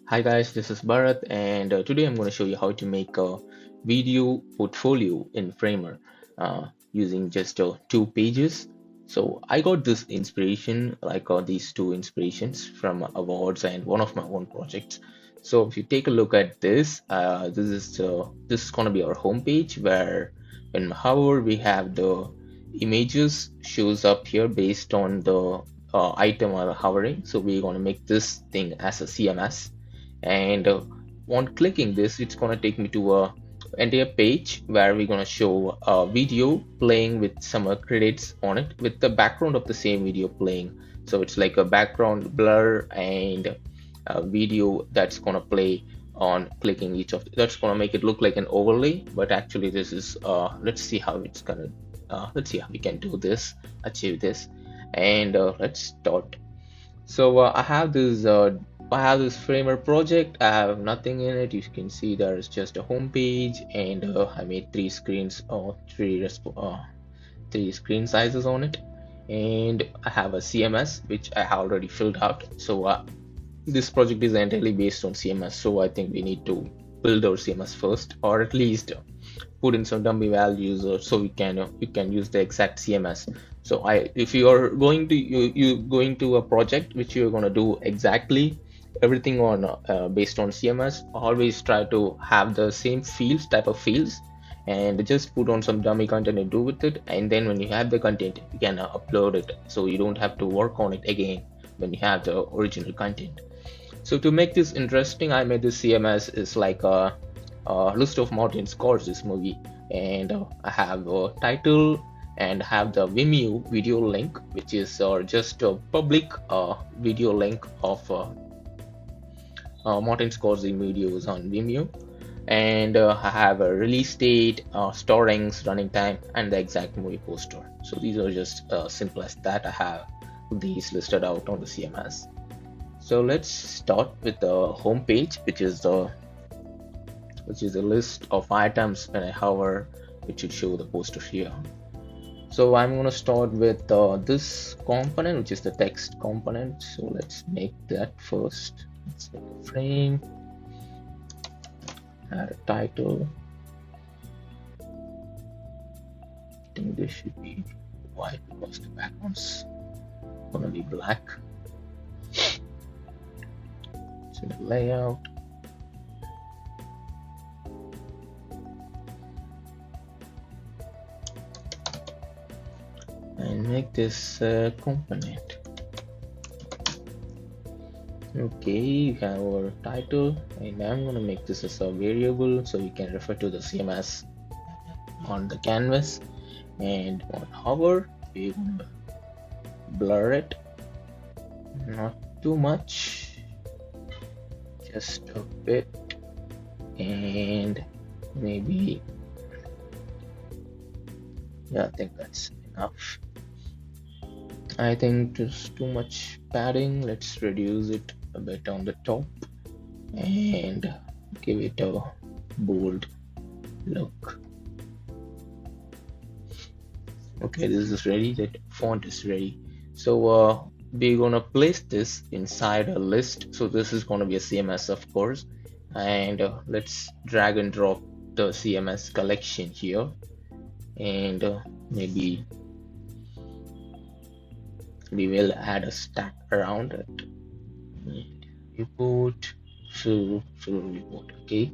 Hi guys, this is Bharat, and today I'm going to show you how to make a video portfolio in Framer using just 2 pages. So I got this inspiration, I got these two inspirations from awards and one of my own projects. So if you take a look at this, this is going to be our homepage where in hover we have the images shows up here based on the item or hovering. So we're going to make this thing as a CMS, and on clicking this it's going to take me to a entire page where we're going to show a video playing with some credits on it with the background of the same video playing. So it's like a background blur and a video that's going to play on clicking each of that's going to make it look like an overlay, but actually this is let's see how it's gonna let's see how we can do this, achieve this. And let's start. So I have this Framer project. I have nothing in it. You can see there's just a home page, and I made three screens or three screen sizes on it. And I have a CMS which I have already filled out. So this project is entirely based on CMS. So I think we need to build our CMS first, or at least put in some dummy values, so we can use the exact CMS. So if you are going to you going to a project which you're going to do exactly everything on based on CMS, always try to have the same fields, type of fields, and just put on some dummy content and do with it. And then when you have the content, you can upload it, so you don't have to work on it again when you have the original content. So to make this interesting, I made this CMS is like a list of Martin Scorsese's movie, and I have a title and have the Vimeo video link, which is just a public video link of Martin Scorsese videos on Vimeo. And I have a release date, starings, running time, and the exact movie poster. So these are just simple as that. I have these listed out on the CMS. So let's start with the home page, which is a list of items. When I hover, it should show the poster here. So I'm going to start with this component, which is the text component. So let's make that first. Let's make a frame, add a title. I think this should be white because the background's going to be black. So the layout. And make this component. Okay, you have our title, and I'm going to make this as a variable so you can refer to the CMS on the canvas. And on hover, we're going to blur it, not too much, just a bit, and maybe, yeah, I think that's enough. I think just too much padding. Let's reduce it a bit on the top and give it a bold look. Okay, this is ready. That font is ready. So we're gonna place this inside a list. So this is gonna be a CMS, of course, and let's drag and drop the CMS collection here, and maybe we will add a stack around it. Report, fill report. Okay,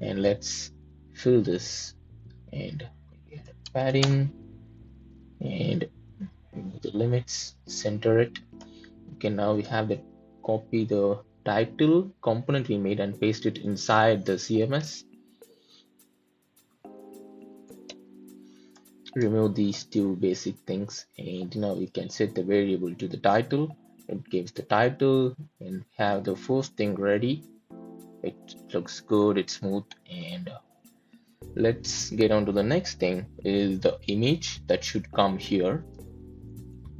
and let's fill this and padding and the limits, center it. Okay, now we have that. Copy the title component we made and paste it inside the CMS. Remove these two basic things, and now we can set the variable to the title. It gives the title and have the first thing ready. It looks good, it's smooth. And let's get on to the next thing, is the image that should come here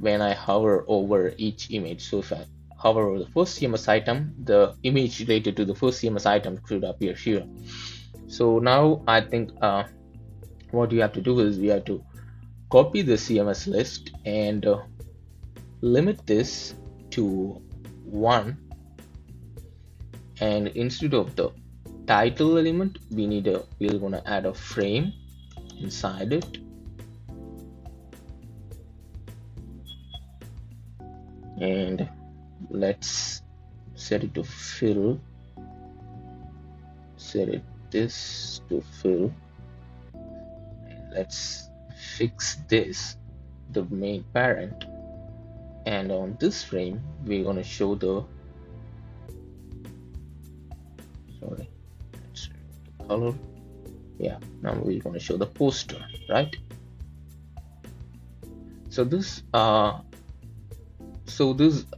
when I hover over each image. So if I hover over the first CMS item, the image related to the first CMS item should appear here. So now I think what you have to do is we have to copy the CMS list and limit this to 1, and instead of the title element, we're gonna add a frame inside it, and let's set it to fill. Set it this to fill. Let's fix this, the main parent, and on this frame we're gonna show the let's remove the color. Yeah, now we're gonna show the poster, right? So this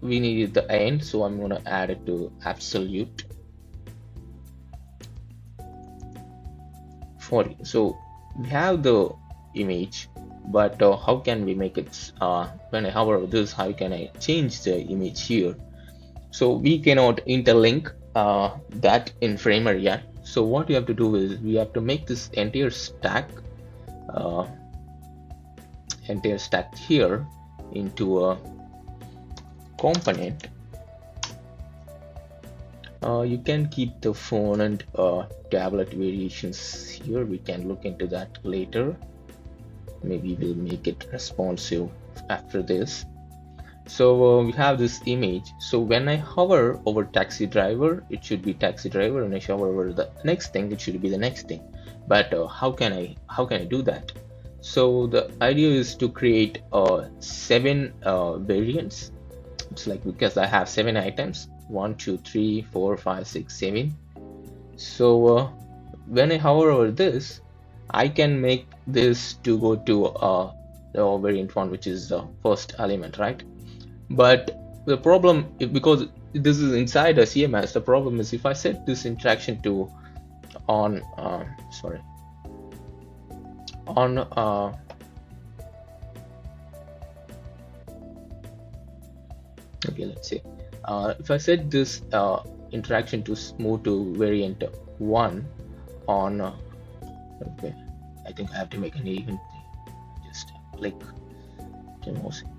we needed the end, so I'm gonna add it to absolute 40. So we have the image, but how can we make it when I hover over this, how can I change the image here? So we cannot interlink that in Framer yet. So what we have to do is we have to make this entire stack here into a component. You can keep the phone and tablet variations here. We can look into that later. Maybe we'll make it responsive after this. So we have this image. So when I hover over taxi driver, it should be taxi driver. When I hover over the next thing, it should be the next thing. But how can I do that? So the idea is to create 7 variants. It's like, because I have 7 items, 1 2 3 4 5 6 7. So when I hover over this, I can make this to go to the variant 1, which is the first element, right? But the problem, because this is inside a CMS, the problem is if I set this interaction to on okay, let's say if I set this interaction to move to variant 1 on okay, I think I have to make an event. Just click demo center.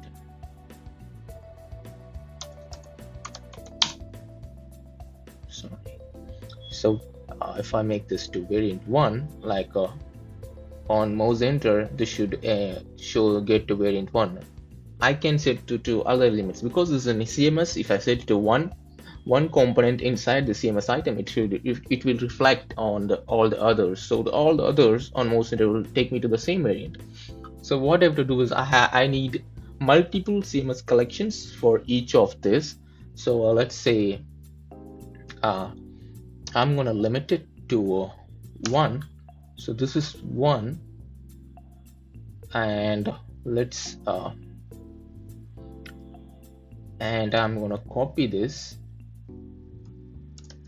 Sorry. So if I make this to variant 1, like on mouse enter, this should get to variant 1. I can set to other limits because this is an CMS. If I set it to one component inside the CMS item, it will reflect on all the others. So all the others on mouse enter will take me to the same variant. So what I have to do is I need multiple CMS collections for each of this. So let's say I'm gonna limit it to 1. So this is 1, and let's and I'm gonna copy this,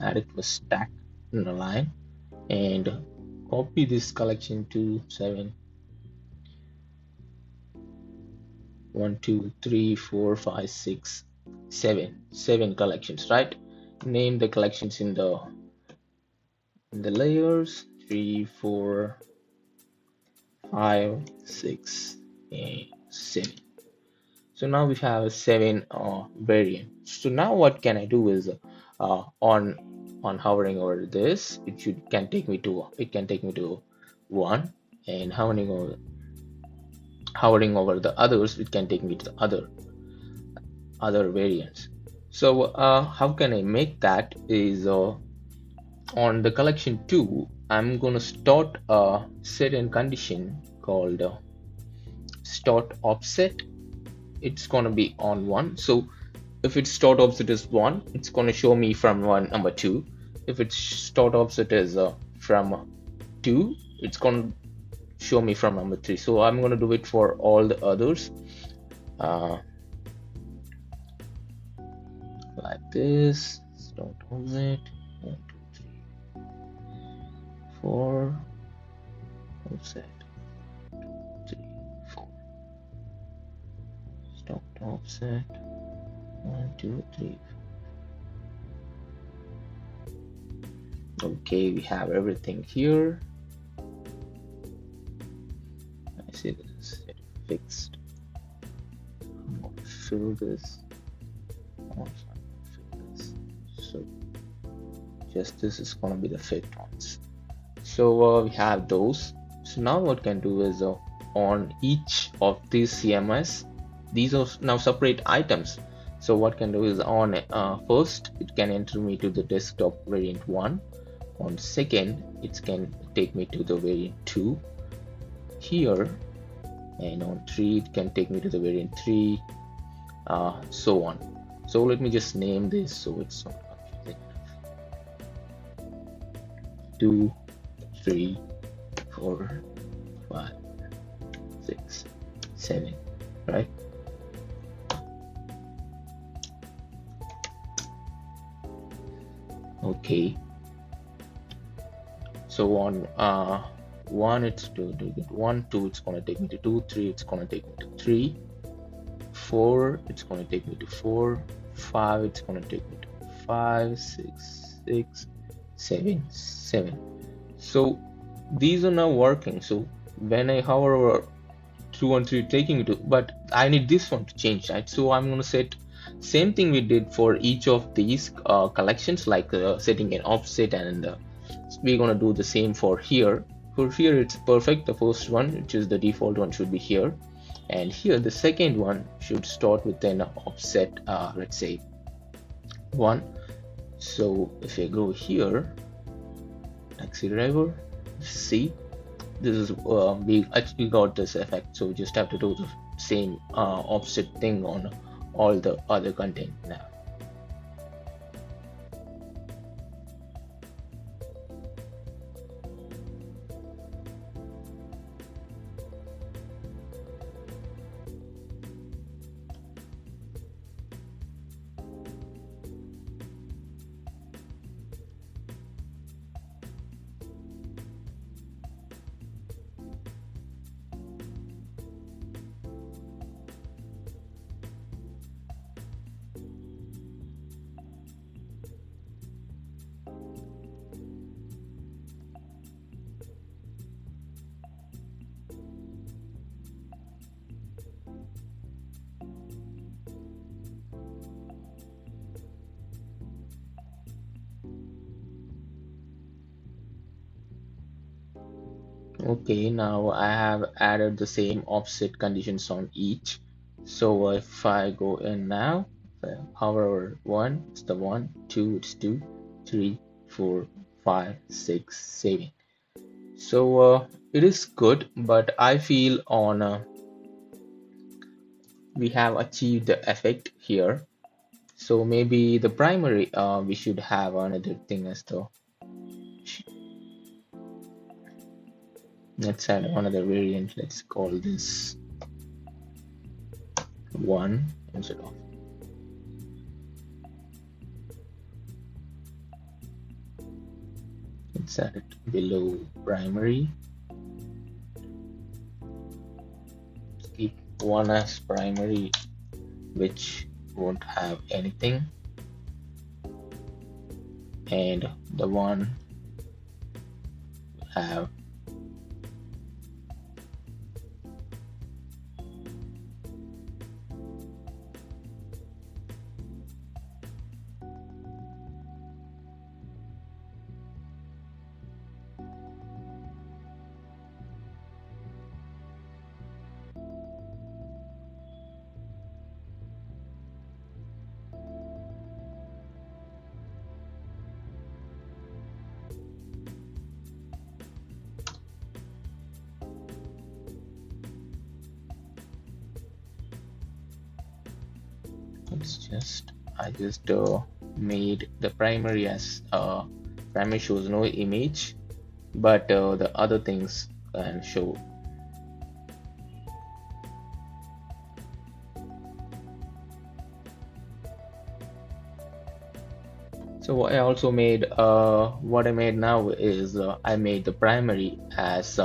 add it to a stack in a line, and copy this collection to 7. 1 2 3 4 5 6 7 collections, right? Name the collections in the layers 3 4 5 6 and 7. So now we have 7 variant. So now what can I do is on hovering over this, it can take me to 1, and hovering over the others, it can take me to the other variants. So how can I make that is on the collection 2, I'm gonna start a certain condition called start offset. It's gonna be on 1. So if its start offset is 1, it's gonna show me from number 2. If its start offset is from 2, it's gonna show me from number 3. So I'm gonna do it for all the others like this. Start offset 1 2 3 4 offset 3 4. Start offset 1 2 3 4. Okay, we have everything here. I see this fixed. I'm going to fill this. Also, fill this. So just this is going to be the fifth ones. So we have those. So now what can do is on each of these CMS, these are now separate items. So what can do is on first, it can enter me to the desktop variant 1. On second, it can take me to the variant 2 here, and on 3 it can take me to the variant 3, so on. So let me just name this so it's not confusing. 2, 3, 4, 5, 6, 7, right? Okay. So on 1 it's to do 1, 2 it's going to take me to 2, 3 it's going to take me to 3, 4 it's going to take me to 4, 5 it's going to take me to 5, 6, 7, 7. So these are now working. So when I hover over 2 and 3 taking me to, but I need this one to change, right? So I'm going to set same thing we did for each of these collections, like setting an offset, and we're going to do the same for here. For here it's perfect. The first one, which is the default one, should be here, and here the second one should start with an offset, let's say 1. So if I go here, taxi driver, see, this is we actually got this effect. So we just have to do the same offset thing on all the other content now. Okay, now I have added the same offset conditions on each. So if I go in now, however, 1 it's the 1, 2 it's 2, 3, 4, 5, 6, 7. So it is good, but I feel on we have achieved the effect here. So maybe the primary, we should have another thing as the, let's add another variant. Let's call this 1 instead of. Let's add it below primary. Keep 1 as primary, which won't have anything, and the 1 have I just made the primary as primary shows no image, but the other things can show. So I also made what I made now is I made the primary as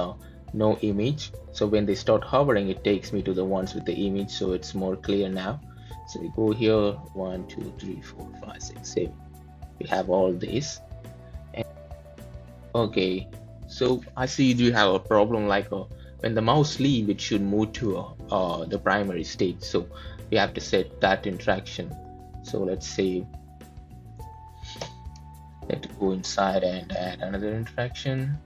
no image. So when they start hovering, it takes me to the ones with the image, so it's more clear now. So we go here, 1, 2, 3, 4, 5, 6, 7. We have all these. And okay, so I see you have a problem like when the mouse leaves, it should move to the primary state. So we have to set that interaction. So let's say Let's go inside and add another interaction.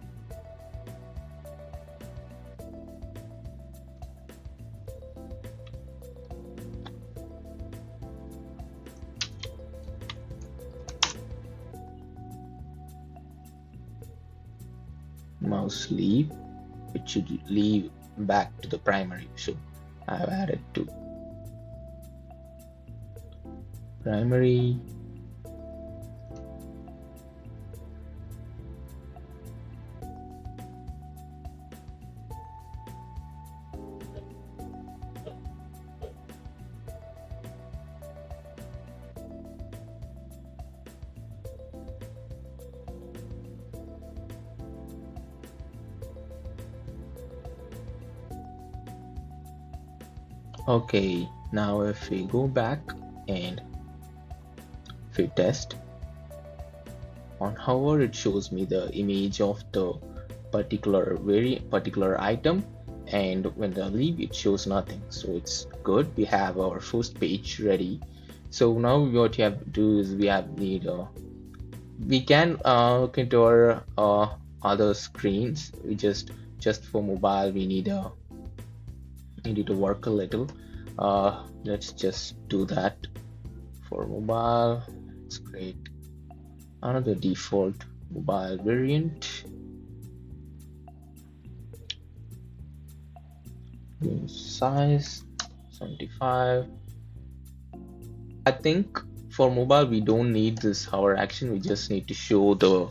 Mouse leave, it should leave back to the primary. So I've added to primary. Okay, now if we go back and if we test on hover, it shows me the image of the particular item, and when I leave it shows nothing. So it's good. We have our first page ready. So now what you have to do is we can look into our other screens. We just for mobile we need to work a little. Let's just do that for mobile. Let's create another default mobile variant. Size 75. I think for mobile we don't need this hover action. We just need to show the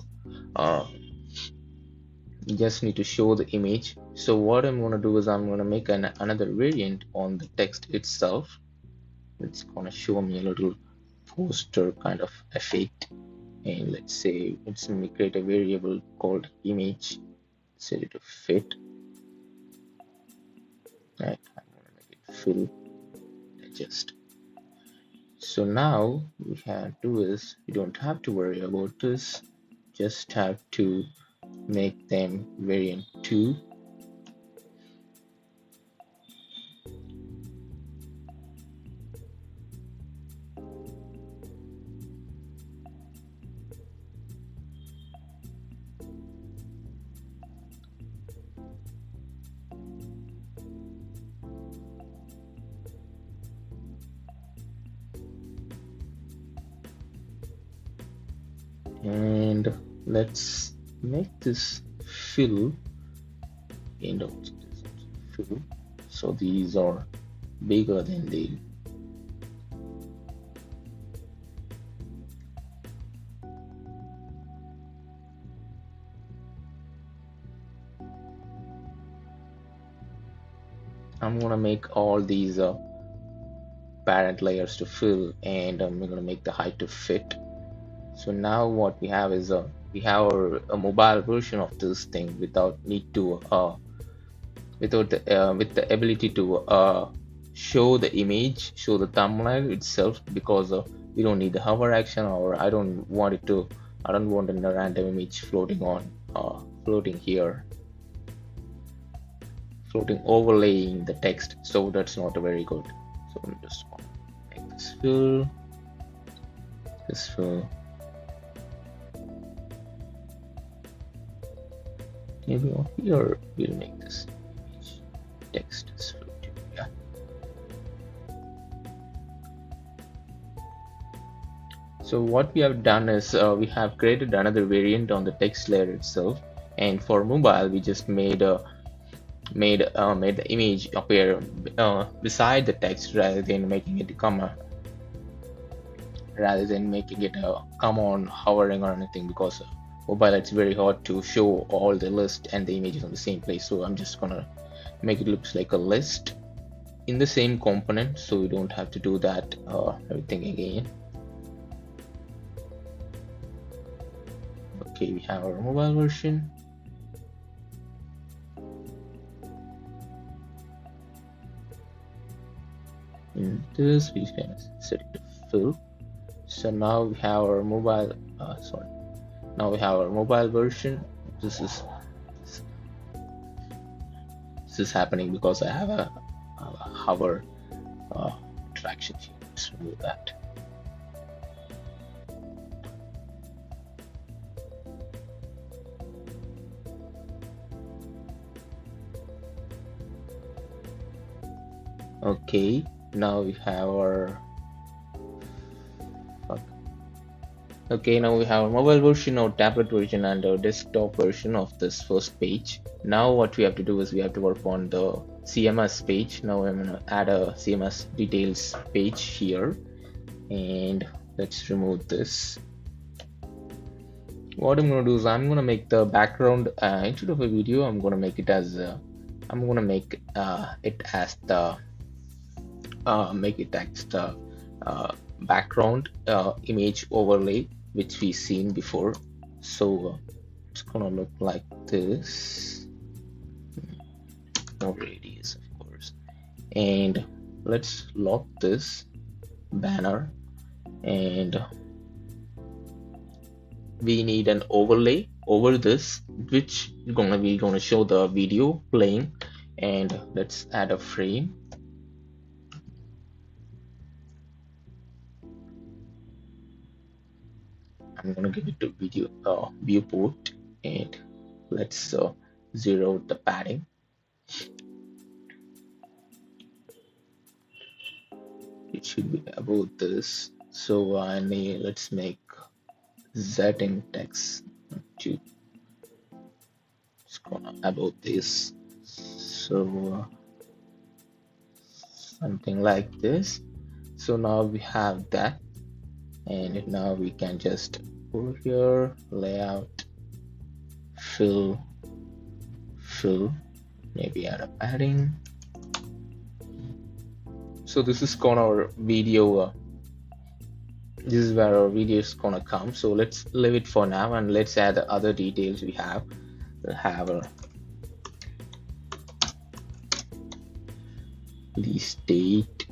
image. So what I'm going to do is I'm going to make another variant on the text itself. It's going to show me a little poster kind of effect, and let's say create a variable called image, set it to fit. Right, I'm going to make it fill, adjust. So now we have to do is we don't have to worry about this, just have to make them variant 2. And let's make this fill and fill, so these are bigger than the I'm gonna make all these parent layers to fill, and I'm gonna make the height to fit. So now what we have is we have a mobile version of this thing without need to with the ability to show the image, show the thumbnail itself, because we don't need the hover action, or I don't want a random image floating here, floating overlaying the text. So that's not very good. So I'm just going to make this fill. Maybe over here we'll make this image text as fill too. Yeah. So what we have done is we have created another variant on the text layer itself, and for mobile we just made the image appear beside the text rather than making it come on hovering or anything, because mobile it's very hard to show all the list and the images on the same place. So I'm just gonna make it looks like a list in the same component, so we don't have to do that everything again. Okay, we have our mobile version. In this we can set it to fill. So now we have our mobile version. This is happening because I have a hover interaction here. Let's remove that. Okay, now we have our okay, now we have a mobile version or tablet version and a desktop version of this first page. Now what we have to do is we have to work on the CMS page. Now I'm gonna add a CMS details page here, and let's remove this. What I'm gonna do is I'm gonna make the background instead of a video. I'm gonna make it as I'm gonna make it as the make it as the background image overlay which we seen before. So it's gonna look like this. No radius, of course. And let's lock this banner, and we need an overlay over this which is gonna show the video playing. And let's add a frame. I'm gonna give it to video viewport, and let's zero out the padding. It should be about this. So let's make Z in text to it's gonna about this. So something like this. So now we have that, and now we can just go here, layout, fill, maybe add a padding. So this is gonna our video. This is where our video is gonna come. So let's leave it for now, and let's add the other details we have. We'll have a release date.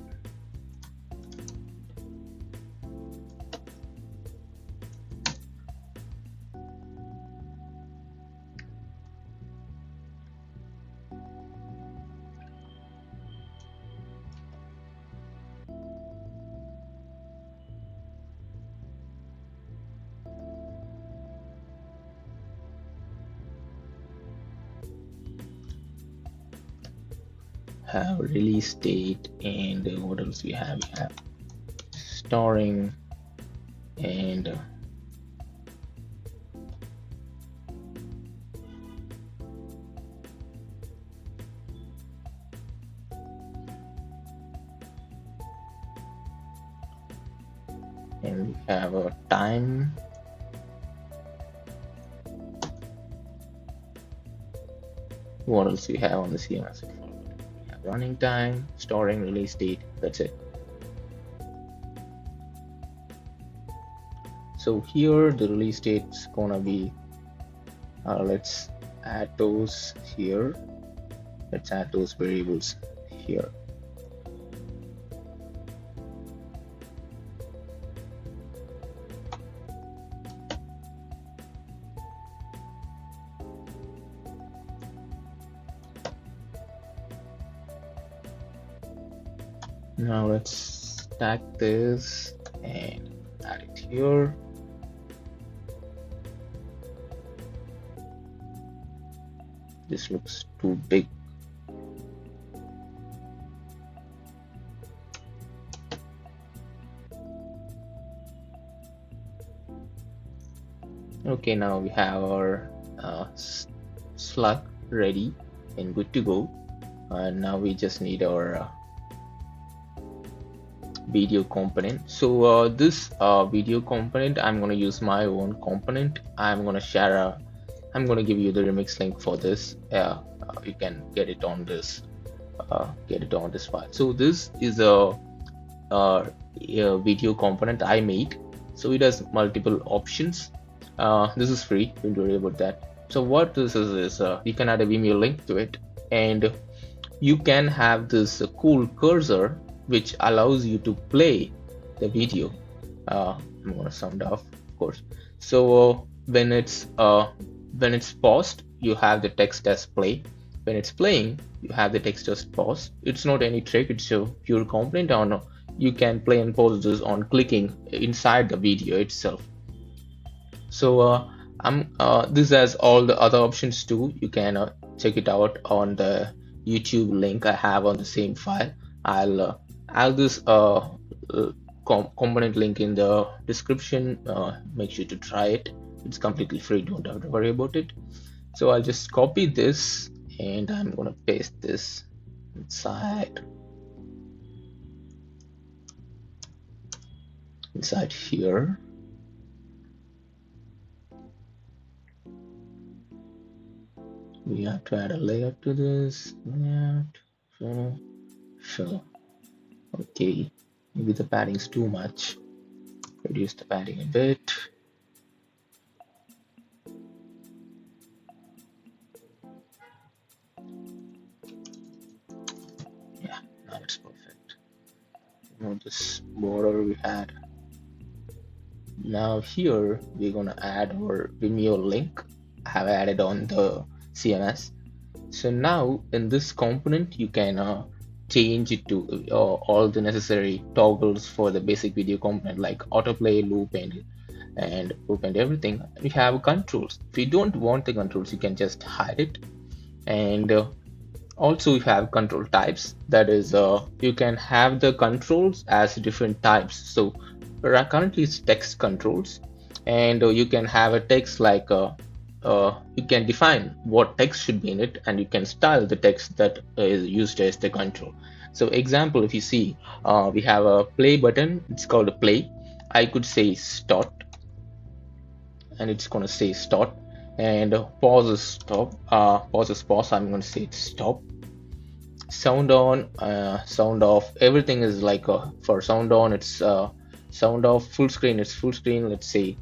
Have release date, and what else we have? We have storing, and we have a time. What else we have on the CMS? Running time, storing, release date. That's it. So here the release date's gonna be let's add those here. Let's add those variables here. Now let's stack this and add it here. This looks too big. Okay, now we have our slug ready and good to go. And now we just need our video component. So this video component, I'm going to use my own component. I'm going to share I'm going to give you the remix link for this. You can get it on this file. So this is a video component I made. So it has multiple options. This is free, don't worry about that. So what this is you can add a Vimeo link to it, and you can have this cool cursor which allows you to play the video. I'm gonna sound off, of course. So when it's paused, you have the text as play. When it's playing, you have the text as pause. It's not any trick, it's a pure component. On you can play and pause this on clicking inside the video itself. So this has all the other options too. You can check it out on the YouTube link I have on the same file. I'll this component link in the description. Make sure to try it. It's completely free. Don't have to worry about it. So I'll just copy this and I'm gonna paste this inside here. We have to add a layer to this. Sure. Okay. Maybe the padding's too much. Reduce the padding a bit. Yeah, now it's perfect. Now this border we had. Now here we're gonna add our Vimeo link. I have added on the CMS. So now in this component you can change it to all the necessary toggles for the basic video component like autoplay, loop and everything. We have controls. If you don't want the controls, you can just hide it. And also you have control types. That is, you can have the controls as different types. So currently it's text controls, and you can have a text like you can define what text should be in it, and you can style the text that is used as the control. So example, if you see, we have a play button. It's called a play. I could say start, and it's going to say start. And pause is stop. Pause is pause. I'm going to say stop. Sound on, sound off. Everything is like for sound on, it's sound off. Full screen, it's full screen. Let's say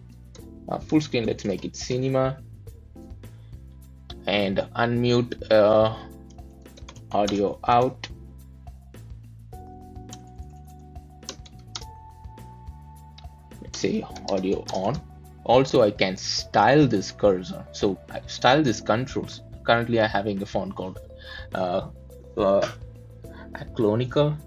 full screen. Let's make it cinema. And unmute, audio out. Let's say audio on. Also, I can style this cursor. So I style this controls. Currently, I'm having a font called Clonica.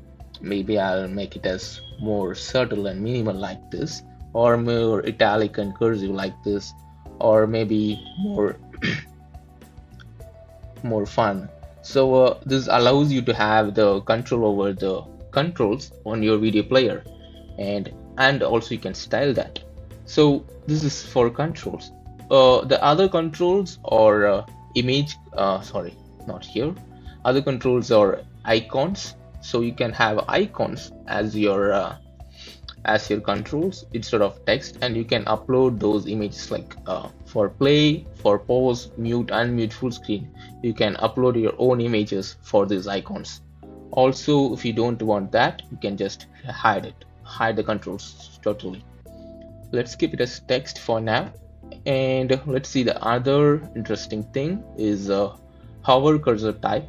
Maybe I'll make it as more subtle and minimal like this, or more italic and cursive like this, or maybe more more fun. So this allows you to have the control over the controls on your video player, and also you can style that. So this is for controls. The other controls are image, sorry, not here. Other controls are icons. So you can have icons as your controls instead of text, and you can upload those images like for play, for pause, mute, unmute, full screen. You can upload your own images for these icons. Also, if you don't want that, you can just hide the controls totally. Let's keep it as text for now, and let's see the other interesting thing is hover cursor type.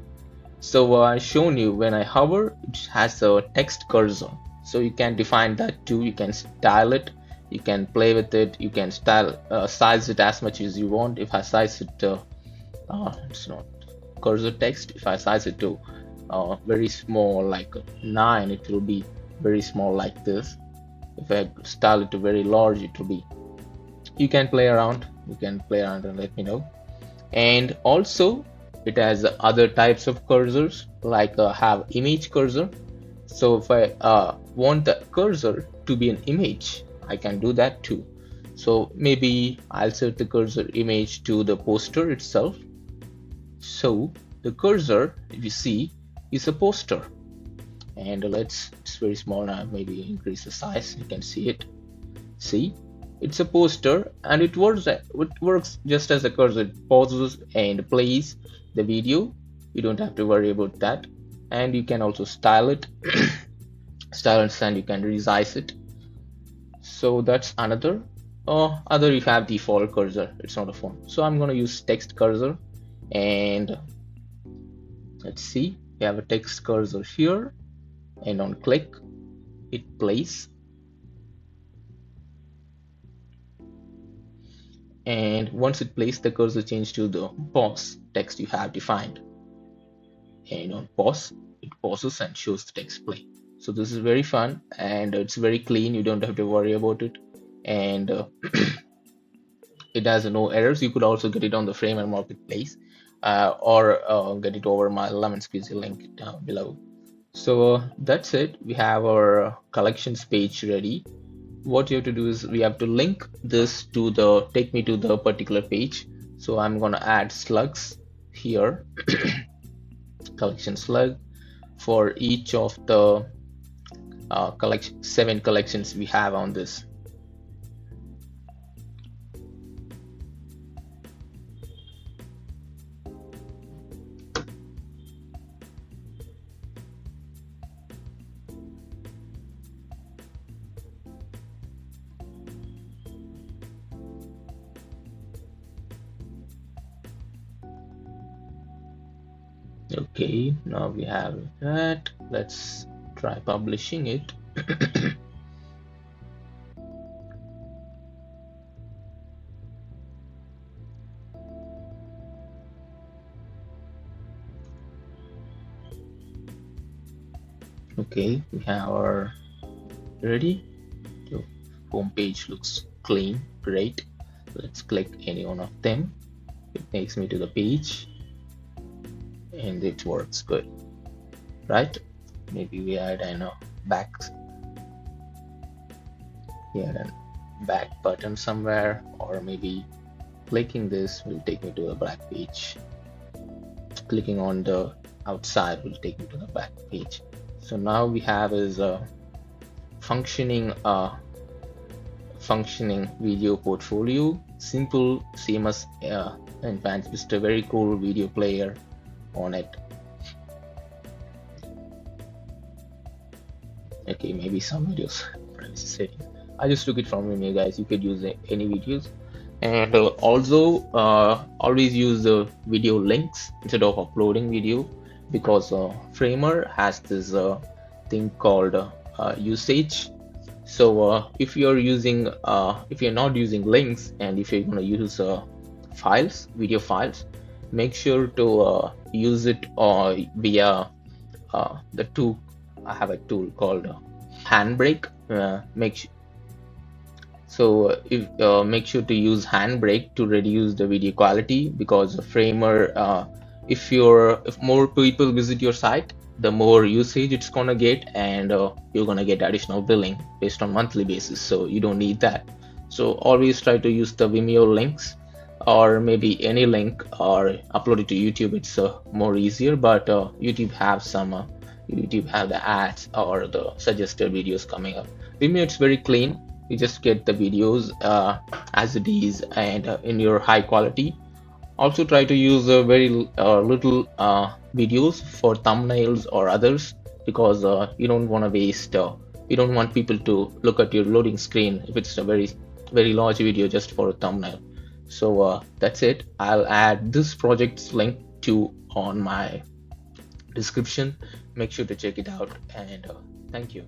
So I've shown you when I hover, it has a text cursor. So you can define that too. You can style it, you can play with it, you can size it as much as you want. If I size it it's not cursor text. If I size it to very small, like 9, it will be very small like this. If I style it to very large, it will be. You can play around and let me know. And also it has other types of cursors, like have image cursor. So if I want the cursor to be an image, I can do that too. So maybe I'll set the cursor image to the poster itself. So the cursor, if you see, is a poster. And it's very small now. Maybe increase the size. You can see it. See, it's a poster, and it works just as a cursor. It pauses and plays the video. You don't have to worry about that. And you can also style it. Style and you can resize it. So that's another. Other, you have default cursor. It's not a font. So I'm going to use text cursor, and let's see. We have a text cursor here, and on click, it plays. And once it plays, the cursor changes to the pause text you have defined. And on pause, it pauses and shows the text play. So this is very fun, and it's very clean. You don't have to worry about it, and it has no errors. You could also get it on the Framer marketplace, or get it over my Lemon Squeezy link down below. So that's it. We have our collections page ready. What you have to do is we have to link this to the take me to the particular page. So I'm gonna add slugs here, collection slug for each of the collection 7 collections we have on this. Okay, now we have that. Let's try publishing it. Okay, we have our ready. The home page looks clean, great. Let's click any one of them. It takes me to the page and it works good, right? Maybe we add a back, a back button somewhere, or maybe clicking this will take me to the back page. Clicking on the outside will take me to the back page. So now we have is a functioning video portfolio, simple CMS and just a very cool video player on it. Okay, maybe some videos privacy setting. I just took it from you guys. You could use any videos, and also always use the video links instead of uploading video, because Framer has this thing called usage. So if you're using if you're not using links, and if you're going to use files, video files, make sure to use it via the tool. I have a tool called Handbrake. Make sure to use Handbrake to reduce the video quality, because Framer, if more people visit your site, the more usage it's gonna get, and you're gonna get additional billing based on monthly basis. So you don't need that. So always try to use the Vimeo links, or maybe any link, or upload it to YouTube. It's more easier, but YouTube have the ads or the suggested videos coming up. Vimeo, it's very clean. You just get the videos as it is, and in your high quality. Also try to use very little videos for thumbnails or others, because you don't want to waste you don't want people to look at your loading screen if it's a very large video just for a thumbnail. So that's it. I'll add this project's link to on my description. Make sure to check it out, and thank you.